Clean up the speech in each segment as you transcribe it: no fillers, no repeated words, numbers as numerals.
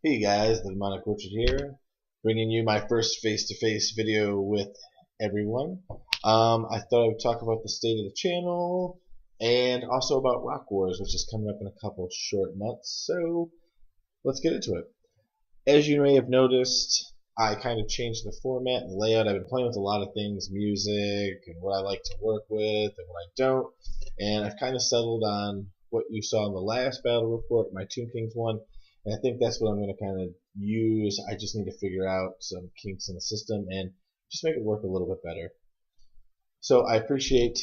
Hey guys, the Daemonic here, bringing you my first face-to-face video with everyone. I thought I would talk about the state of the channel and also about Rock Wars, which is coming up in a couple short months. So let's get into it. As you may have noticed, I kind of changed the format and the layout. I've been playing with a lot of things, music and what I like to work with and what I don't, and I've kind of settled on what you saw in the last battle report, my Tomb Kings one, and I think that's what I'm going to kind of use. I just need to figure out some kinks in the system and just make it work a little bit better. So I appreciate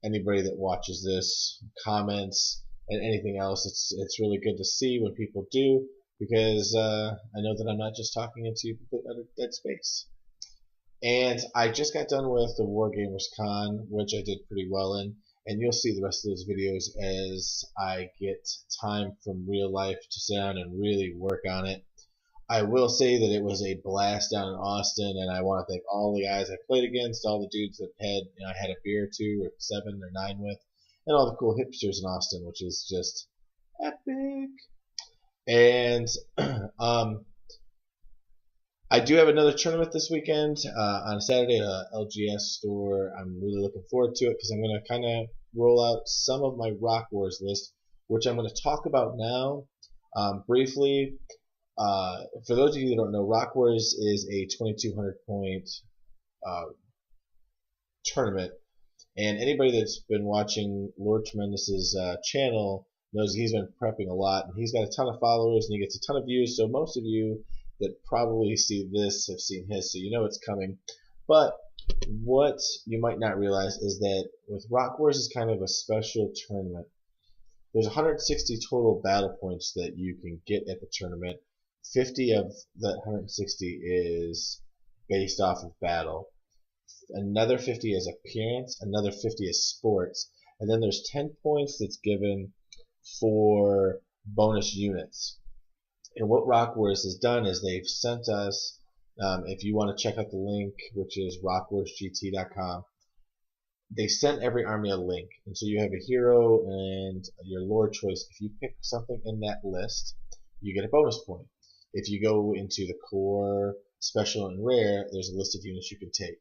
anybody that watches this, comments, and anything else. It's really good to see when people do, because I know that I'm not just talking into complete utter dead space. And I just got done with the Wargamers Con, which I did pretty well in, and you'll see the rest of those videos as I get time from real life to sit down and really work on it. I will say that it was a blast down in Austin, and I want to thank all the guys I played against, all the dudes that I had a beer or two, or 7 or 9 with, and all the cool hipsters in Austin, which is just epic. And I do have another tournament this weekend on a Saturday at a LGS store. I'm really looking forward to it because I'm going to kind of roll out some of my Rock Wars list, which I'm going to talk about now briefly. For those of you that don't know, Rock Wars is a 2,200 point uh, tournament, and anybody that's been watching Lord Tremendous's channel knows he's been prepping a lot, and he's got a ton of followers, and he gets a ton of views. So most of you that probably see this have seen his, so you know it's coming. But what you might not realize is that with Rock Wars is kind of a special tournament. There's 160 total battle points that you can get at the tournament. 50 of that 160 is based off of battle. Another 50 is appearance. Another 50 is sports. And then there's 10 points that's given for bonus units. And what Rock Wars has done is they've sent us, if you want to check out the link, which is rockwarsgt.com, they sent every army a link. And so you have a hero and your lore choice. If you pick something in that list, you get a bonus point. If you go into the core, special, and rare, there's a list of units you can take.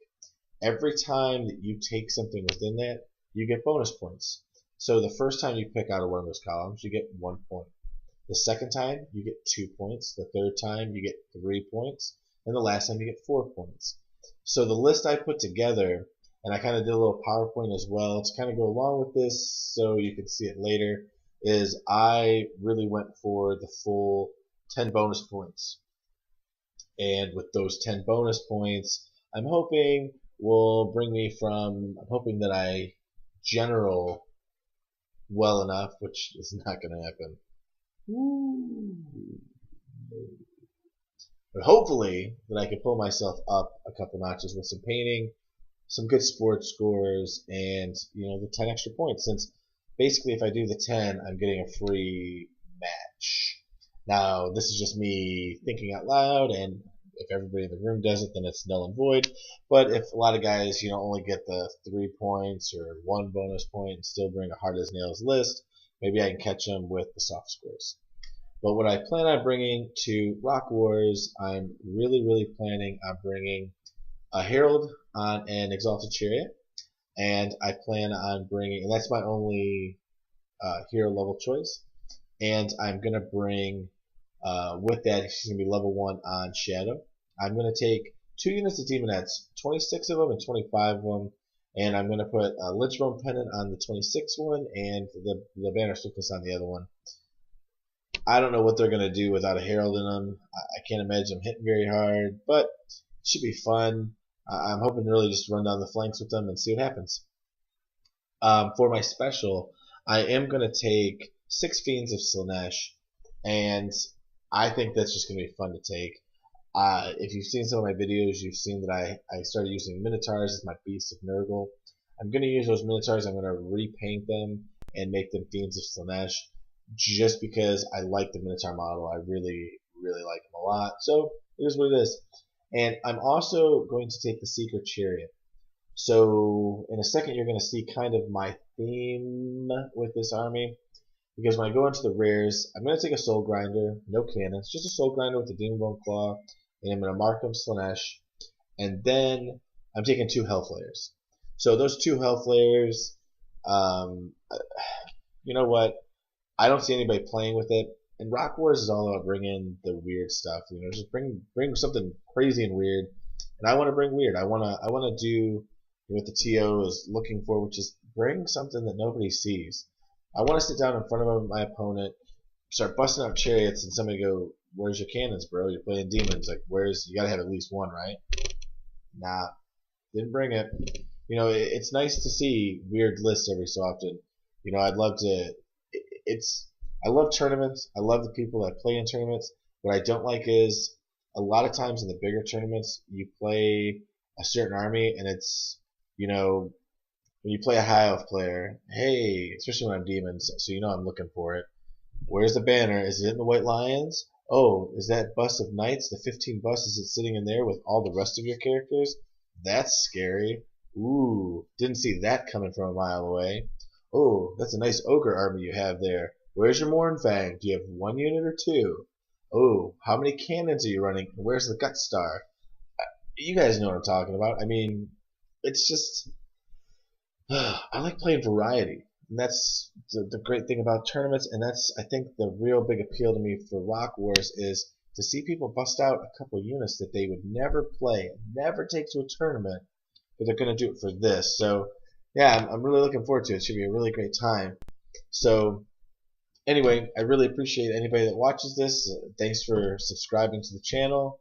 Every time that you take something within that, you get bonus points. So the first time you pick out of one of those columns, you get 1 point. The second time, you get 2 points. The third time, you get 3 points. And the last time, you get 4 points. So the list I put together, and I kind of did a little PowerPoint as well to kind of go along with this so you can see it later, is I really went for the full 10 bonus points. And with those 10 bonus points, I'm hoping will bring me from, I'm hoping that I general well enough, which is not going to happen. But hopefully that I can pull myself up a couple notches with some painting, some good sports scores, and the 10 extra points. Since basically if I do the 10, I'm getting a free match. Now this is just me thinking out loud, and if everybody in the room does it, then it's null and void. But if a lot of guys, only get the 3 points or 1 bonus point and still bring a hard as nails list, maybe I can catch them with the soft scores. But what I plan on bringing to Rock Wars, I'm really planning on bringing a Herald on an Exalted Chariot, and I plan on bringing, and that's my only hero level choice, and I'm going to bring, with that, she's going to be level 1 on Shadow. I'm going to take 2 units of Demonettes, 26 of them and 25 of them, and I'm going to put a Lynchbone Pennant on the 26 one and the Banner Swiftness on the other one. I don't know what they're going to do without a Herald in them. I can't imagine them hitting very hard, but it should be fun. I'm hoping to really just run down the flanks with them and see what happens. For my special, I am going to take 6 Fiends of Slaanesh, and I think that's just going to be fun to take. If you've seen some of my videos, you've seen that I started using Minotaurs as my Beast of Nurgle. I'm going to use those Minotaurs. I'm going to repaint them and make them Fiends of Slaanesh, just because I like the Minotaur model. I really like him a lot. So it is what it is. And I'm also going to take the Secret Chariot. So in a second, you're going to see kind of my theme with this army. because when I go into the rares, I'm going to take a Soul Grinder, no cannons, just a Soul Grinder with the Demon Bone Claw, and I'm going to mark him Slanesh, and then I'm taking 2 Hellflayers. So those 2 Hellflayers, um, you know what? I don't see anybody playing with it. And Rock Wars is all about bringing the weird stuff. You know, just bring something crazy and weird. And I want to bring weird. I want to do what the TO is looking for, which is bring something that nobody sees. I want to sit down in front of my opponent, start busting out chariots, and somebody go, "Where's your cannons, bro? You're playing demons. Like, you gotta have at least one, right?" Nah, didn't bring it. You know, it's nice to see weird lists every so often. You know, I'd love to. I love tournaments. I love the people that play in tournaments. What I don't like is a lot of times in the bigger tournaments, you play a certain army, and it's, you know, when you play a high elf player, hey, especially when I'm demons, so you know I'm looking for it. Where's the banner? Is it in the White Lions? Oh, is that bust of knights, the 15 busts, is it sitting in there with all the rest of your characters? That's scary. Ooh, didn't see that coming from a mile away. Oh, that's a nice ogre army you have there. Where's your Mournfang? Do you have 1 unit or 2? Oh, how many cannons are you running? Where's the Gut Star? You guys know what I'm talking about. I mean, it's just I like playing variety, and that's the great thing about tournaments. And that's, I think, the real big appeal to me for Rock Wars is to see people bust out a couple units that they would never play, never take to a tournament, but they're going to do it for this. So yeah, I'm really looking forward to it. It should be a really great time. So anyway, I really appreciate anybody that watches this. Thanks for subscribing to the channel.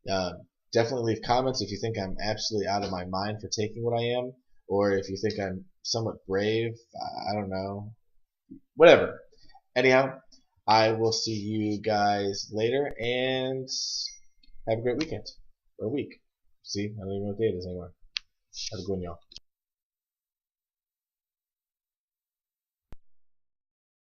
Uh, Definitely leave comments if you think I'm absolutely out of my mind for taking what I am, or if you think I'm somewhat brave. I don't know. Whatever. Anyhow, I will see you guys later, and have a great weekend. Or week. See, I don't even know what day it is anymore. Have a good one, y'all.